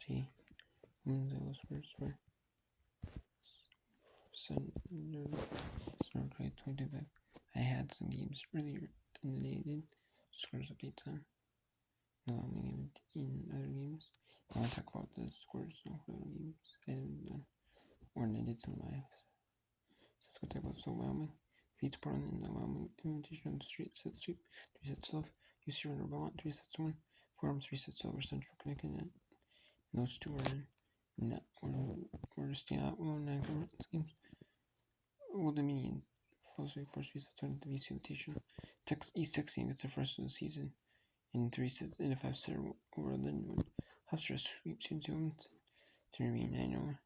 see. Those words were Sunday, 25. I had some games earlier in the day. Did scores update time. No, I'm gonna in other games. I want to talk about the scores of other games and or I did some lives. So let's go talk about Wyoming. Defeats Portland in the Wyoming Invitation on the street set sweep. 3 sets love. UC Runner Belmont 3 sets 1. Forum 3 sets over Central Connecticut. And those two were in. No, we're staying out. We'll 9 games. Old Dominion falls week 4 3 sets 1 at the VC Invitation. East Texas gets the first of the season in 3 sets in a 5 set over Lindenwood. Hofstra sweeps into them to remain 9-0.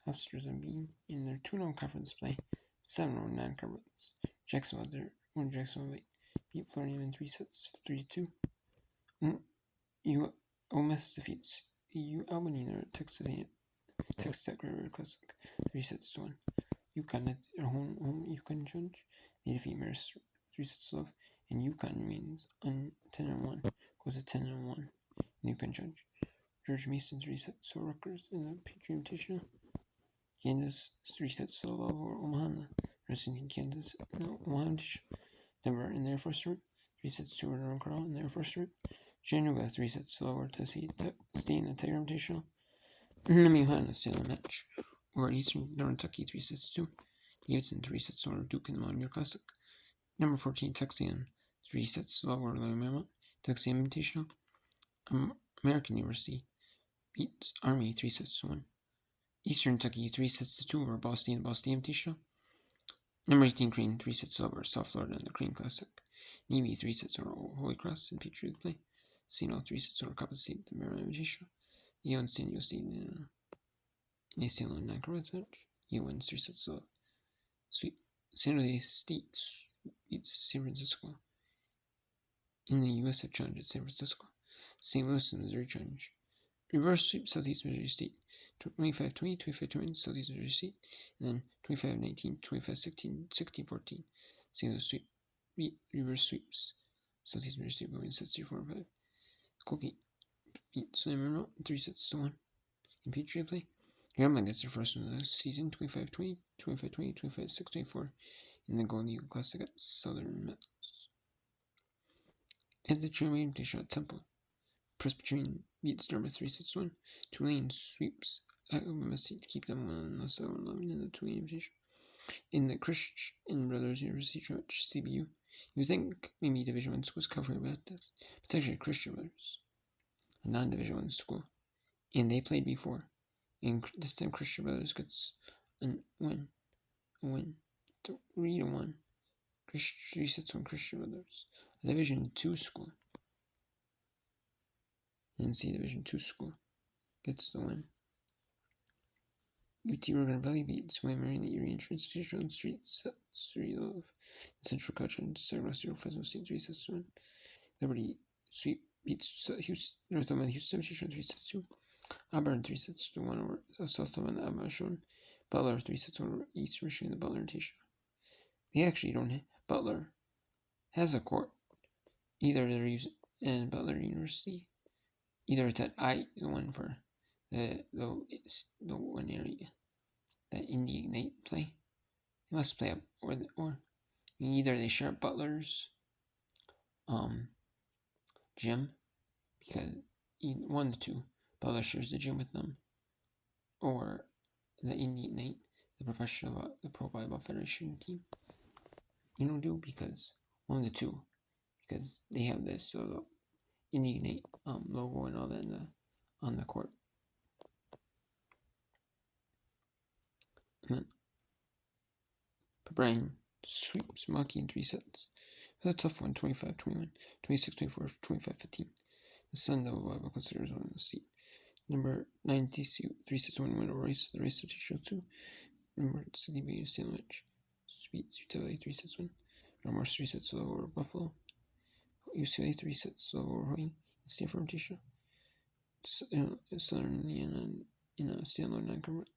Hofstra's unbeaten in their 2-0 conference play. 7-0 non-conference. Jacksonville beat Florida in 3 sets 3-2. Ole Miss defeats Albany in their Texas Tech River Classic 3 sets to 1. UConn at their home UConn Challenge. They defeat Marist 3 sets to love, and UConn remains 10-1. Goes to 10-1 in UConn Challenge. George Mason 3 sets to Rutgers in the Patriot Invitational. Kansas 3 sets to love over Omaha. Wrestling Kansas Omaha Invitational. Denver in their first round. 3 sets to Northern Carl in their first round. Chattanooga 3 sets to over Tennessee State in the Tiger Invitational. Ohio State match over Eastern Kentucky 3 sets to Davidson 3 sets to Duke in the Mountaineer Classic. Number 14 Texas 3 sets to over Alabama Texas Invitational. American University beats Army 3 sets to 1. Eastern Kentucky 3 sets to 2 over Ball State Invitational. Number 18 Crane 3 sets over South Florida in the Crane Classic. Navy 3 sets over Holy Cross in Patriot Play. Seattle 3 sets over Coppin State in the Maryland Invitational. Yale and San Diego State in a St. Louis non-conference match. Yale wins 3 sets to sweep. San Jose State beats San Francisco in the USF Challenge at San Francisco. St. Louis and Missouri Challenge. Reverse sweep Southeast Missouri State. 25-20, 25-20, Southeast Missouri State. And then 25-19, 25-16, 16-14. St. Louis sweep. Reverse sweeps Southeast Missouri State by winning sets 3-4 and 5. Colgate beats Monroe 3 sets to 1 in Patriot Play. Grambling gets their first one of the season 25-20, 25-20, 25-6-24 in the Golden Eagle Classic at Southern Metals. At the Trinity Invitational at Temple, Presbyterian beats Dartmouth 3 sets to 1. Tulane sweeps Alabama State to keep them 1-11 in the Tulane Invitational. In the Christian Brothers University Church, CBU, you would think maybe Division I schools cover about this, but it's actually Christian Brothers, a non-Division I school, and they played before. And this time, Christian Brothers gets a win, 3-1. 3 sets on Christian Brothers, a Division II school. NCAA Division II school gets the win. UT Oregon Valley beats William Mary in the Erie Entrance Station on Street sets 3-0. Central Coach and Southwestern Fresno State 3 sets to 1. Liberty sweep beats North Alabama Houston Station 3 sets to 2. Auburn 3 sets to 1 over South Alabama Alabama Shown. Butler 3 sets over East Michigan the Butler Invitational. They actually don't have Butler has a court. Either they're using in Butler University. Either it's at the one for the one area that Indy Ignite play. They must play up or either they share Butler's gym because one of the two. Butler shares the gym with them, or the Indy Ignite, the Pro Volleyball Federation team. Do because one of the two, because they have this Indy Ignite logo and all that on the court. And then Brian sweeps Maki in 3 sets. It's a tough one, 25-21, 26-24, 25-15. The Sun Devil Volleyball considers one of the seat. Number 9 TCU 3 sets 1 win over Rice. The Rice Show 2. Number 60 BU Sandwich beats UTLA 3 sets 1. North 3 sets over Buffalo. UCLA 3 sets over Hawaii. Stanford Invitational. Southern Indiana in a standalone non-conference.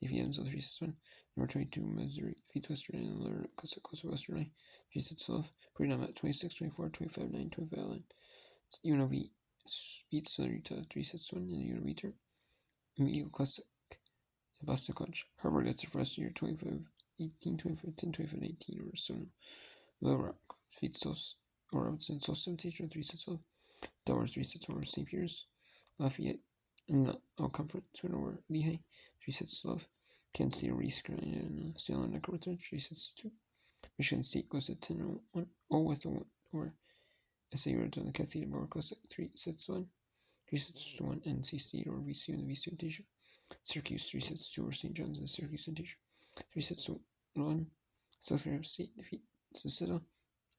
If you have 3 sets 1. Number 22 Missouri defeats Western and the Classic Coast of Western Eye. 3 sets 12. Freedom at 26-24, 25-9, 25-11. UNLV beat Saluta 3-1 in the Eurometer. Eagle Classic at Boston College. Harvard gets their first year 25-18, 25-10, 25-18 or so. Little Rock defeats Robinson, South 17 3-12. Delaware 3-1 over St. Peter's. Lafayette in the All Conference win over Lehigh 3-12. Kansas State Reese and Salem Neckarwitz 3-2. Michigan State goes to 10-0 with a win over SAU on the Cathedral Classic 3-1. 3-1 NC State over VCU in the VCU Invitation. Syracuse 3-2 over St. John's in the Syracuse Invitation. 3-1 South Carolina State defeats the Citadel.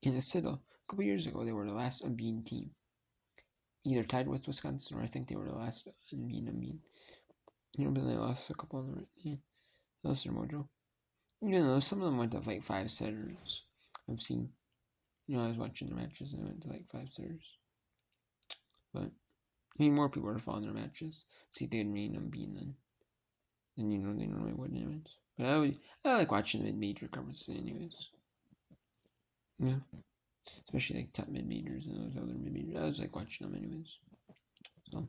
In the Citadel, a couple years ago, they were the last unbeaten team. Either tied with Wisconsin, or I think they were the last unbeaten. But they lost a couple of them. Yeah, that was their mojo. Some of them went to like 5 setters. I've seen. I was watching the matches and they went to like 5 setters. But more people are following their matches. See if they would remain unbeaten then they normally would anyways. But I like watching the mid-major conferences anyways. Yeah. Especially like top mid-majors and those other mid-majors. I was like watching them anyways. So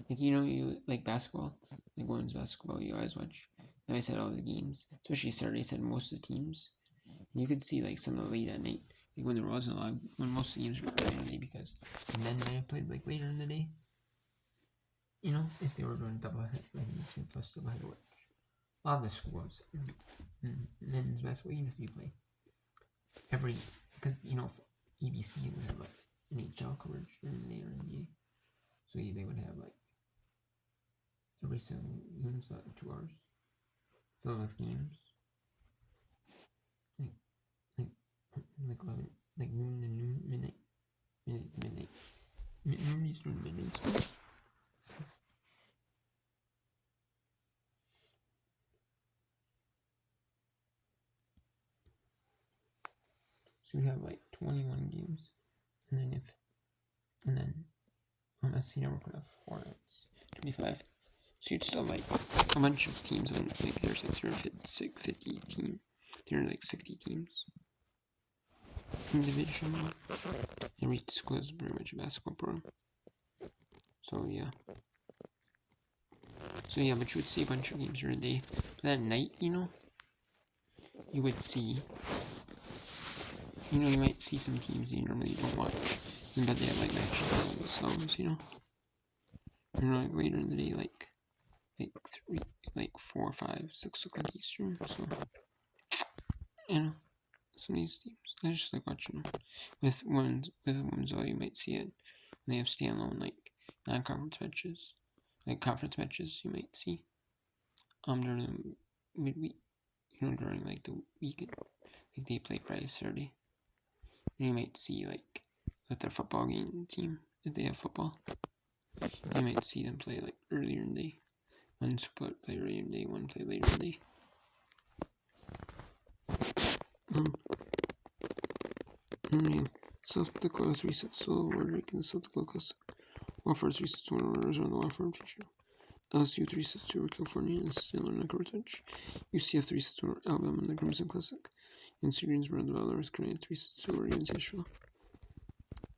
you like basketball, like women's basketball, you always watch. I always had all the games. Especially Saturdays had most of the teams. And you could see like some of the late at night. Like when there wasn't a lot, when most of the games were late at night because men might have played like later in the day. If they were doing double head, like in this plus double header. A lot of the schools, men's basketball, even if you play because ABC would have like NHL coverage during the day or NBA, so they would have like every single game slot 2 hours filled with games, like 11, like noon to noon, midnight, noon Eastern, midnight. So we have like 21 games, and then SC Network would have 4 nights, 25. So you'd still have like a bunch of teams on like there's like 350 teams. There are like 60 teams in division. Every school is pretty much a basketball program. So yeah. But you would see a bunch of games during the day. But at night, you would see. You might see some teams you normally don't watch, but they have like matches themselves. Like later in the day, like 3, like 4, 5, 6 o'clock Eastern. So some of these teams, I just like watching them. With women's all you might see it. When they have standalone like non-conference matches, like conference matches, you might see. During the midweek, during like the weekend, like they play Friday, Saturday. You might see like with their football game team, if they have football, you might see them play like earlier in the day. One play earlier in the day, one play later in the day. South Dakota 3-1 over Drake in the South Dakota Classic. Wofford 3-1 over Arizona, the Wofford teacher. LSU 3-2 over California and Salem Neckarwitz. UCF 3-1 over Alabama in the Crimson Classic. NC Greensboro and North Carolina 3-2 over UNC Asheville.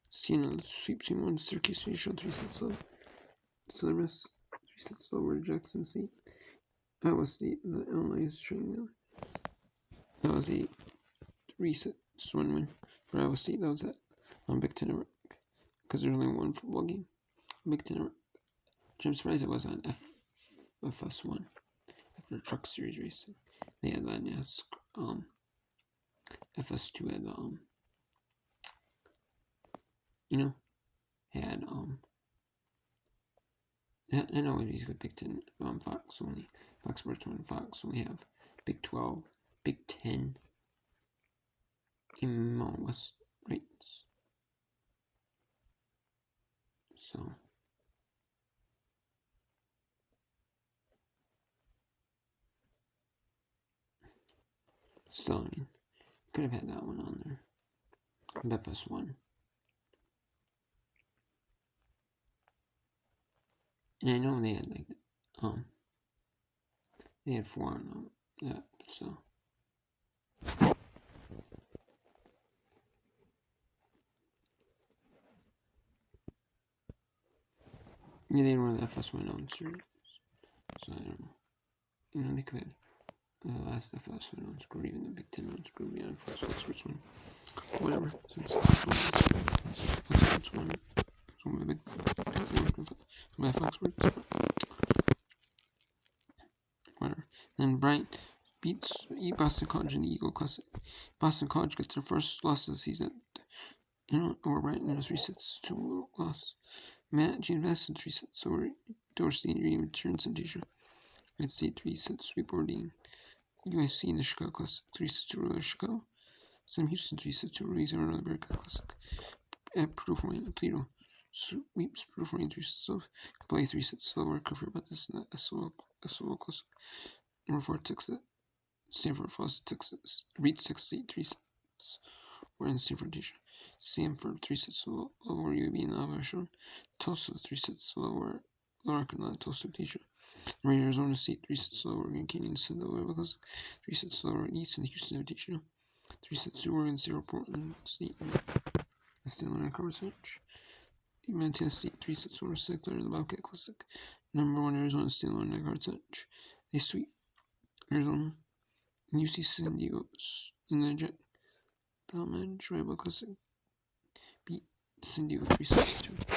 Siena sweeps team 1 Syracuse 3-1. Service 3-1 over Jackson State. Iowa State and the Illinois Training Wheeler. That was a 3-1 win for Iowa State. That was on Big Ten Network because there's only one football game on Big Ten Network. Which I'm surprised it was on FS1 after the Truck Series racing. They had that NASCAR. FS2 had had I know these good Big Ten Fox Sports 1 and Fox only have Big 12, Big 10, and Mountain West rights. So still, could have had that one on there. And FS1. And I know they had they had 4 on that, so. Yeah, they didn't run the FS1 announcer, so I don't know. You know, they could have last FS1 announcer or even the Big Ten announcer group, yeah, Fox Sports one. Whatever, since that's one of the big my Fox Sports. Whatever. Then Bryant beats Boston College in the Eagle Classic. Boston College gets their first loss of the season. Over Bryant in a 3-2 loss. Matt Gianvest in 3 sets over Dorsey and Reed returns and Deja. Red State 3-set sweep over Dean. USC in the Chicago Classic 3-2 over Chicago. Sam Houston 3-2 over Arizona in the American Classic. At Purdue Flying Toledo sweeps Purdue Flying 3-sets over. Play 3-sets over. Could forget about this in the SOL Classic. Number 4 Texas. Stanford falls to Texas. Reed 6-8 3-sets. We're in Stanford Deja. Stanford 3-sets over UAB in Avashon. Tulsa 3-sets over Arkansas Tulsa Deja. Arizona State 3-sets over Oregon Canyon Cinderella because 3-sets over East and Houston Invitational. 3-sets over Oregon 0 Portland State. Stanley Coverage. Montana State 3-sets over Sickler in the Bobcat Classic. Number 1 Arizona Stanley Coverage. They sweep Arizona. UC San Diego in the Jet Diamond Rival Classic beat San Diego 3-2.